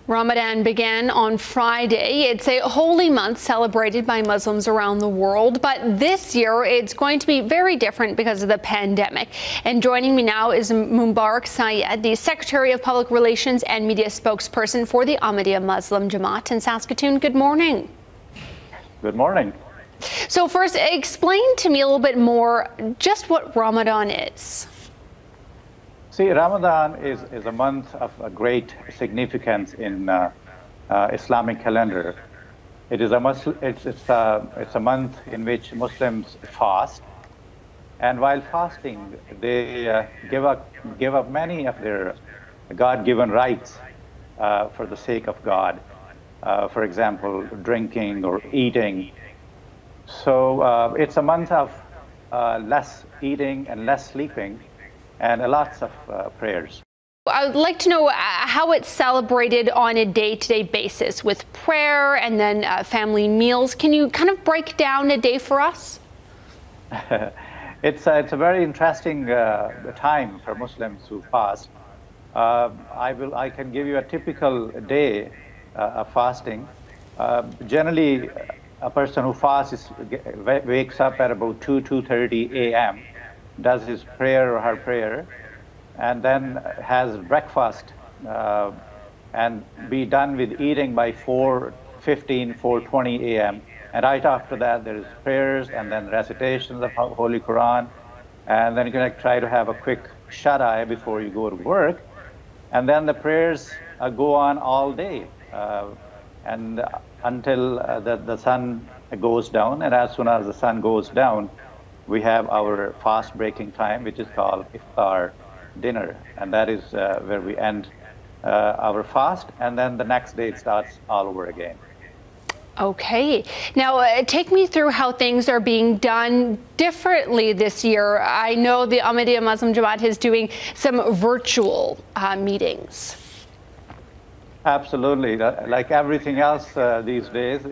Ramadan began on Friday. It's a holy month celebrated by Muslims around the world, but this year it's going to be very different because of the pandemic. And joining me now is Mubarak Syed, the Secretary of Public Relations and Media Spokesperson for the Ahmadiyya Muslim Jama'at in Saskatoon. Good morning. Good morning. So first, explain to me a little bit more just what Ramadan is. See, Ramadan is a month of a great significance in Islamic calendar. It is it's a month in which Muslims fast, and while fasting, they give up many of their God-given rights for the sake of God. For example, drinking or eating. So it's a month of less eating and less sleeping, and lots of prayers. I would like to know how it's celebrated on a day-to-day basis with prayer and then family meals. Can you kind of break down a day for us? It's a very interesting time for Muslims who fast. I can give you a typical day of fasting. Generally, a person who fasts wakes up at about 2:30 a.m., does his prayer or her prayer, and then has breakfast and be done with eating by 4:15, 4:20 a.m. And right after that, there is prayers and then recitations of Holy Quran, and then you can try to have a quick shut-eye before you go to work, and then the prayers go on all day and until the sun goes down. And as soon as the sun goes down, we have our fast-breaking time, which is called iftar, dinner, and that is where we end our fast, and then the next day it starts all over again. Okay. Now, take me through how things are being done differently this year. I know the Ahmadiyya Muslim Jama'at is doing some virtual meetings. Absolutely. Like everything else these days,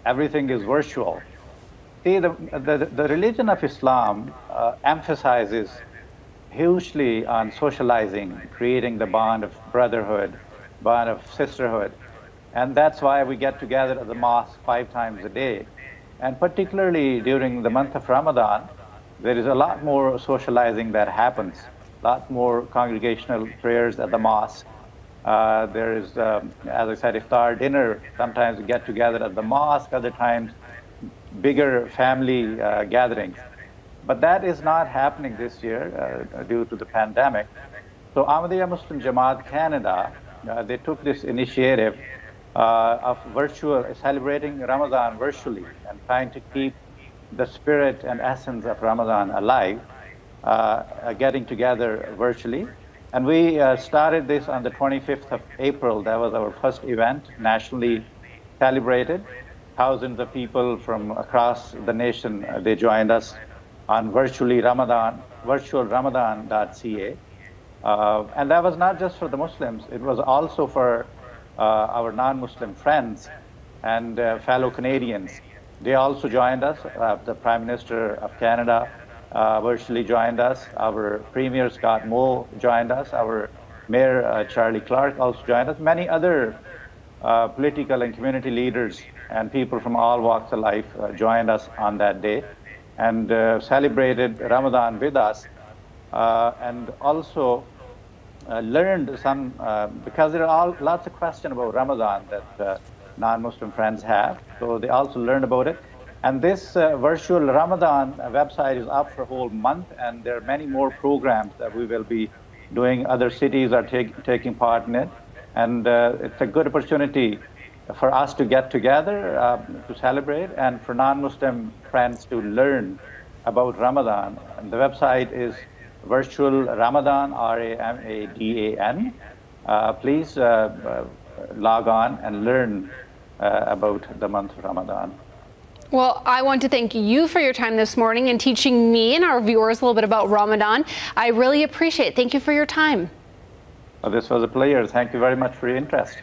everything is virtual. See, the religion of Islam emphasizes hugely on socializing, creating the bond of brotherhood, bond of sisterhood. And that's why we get together at the mosque 5 times a day. And particularly during the month of Ramadan, there is a lot more socializing that happens, a lot more congregational prayers at the mosque. There is, as I said, iftar, dinner. Sometimes we get together at the mosque, other times bigger family gatherings. But that is not happening this year due to the pandemic. So Ahmadiyya Muslim Jama'at Canada, they took this initiative of celebrating Ramadan virtually and trying to keep the spirit and essence of Ramadan alive, getting together virtually. And we started this on the 25th of April. That was our first event, nationally celebrated. Thousands of people from across the nation, they joined us on virtualramadan.ca. And that was not just for the Muslims, it was also for our non-Muslim friends and fellow Canadians. They also joined us. The Prime Minister of Canada virtually joined us. Our Premier Scott Moe joined us. Our Mayor Charlie Clark also joined us. Many other political and community leaders and people from all walks of life joined us on that day and celebrated Ramadan with us, and also learned some, because there are lots of questions about Ramadan that non-Muslim friends have, so they also learned about it. And this virtual Ramadan website is up for a whole month, and there are many more programs that we will be doing. Other cities are taking part in it, and it's a good opportunity for us to get together to celebrate, and for non-Muslim friends to learn about Ramadan. And the website is Virtual Ramadan, Ramadan. Please log on and learn about the month of Ramadan. Well, I want to thank you for your time this morning and teaching me and our viewers a little bit about Ramadan. I really appreciate it. Thank you for your time. Well, this was a pleasure. Thank you very much for your interest.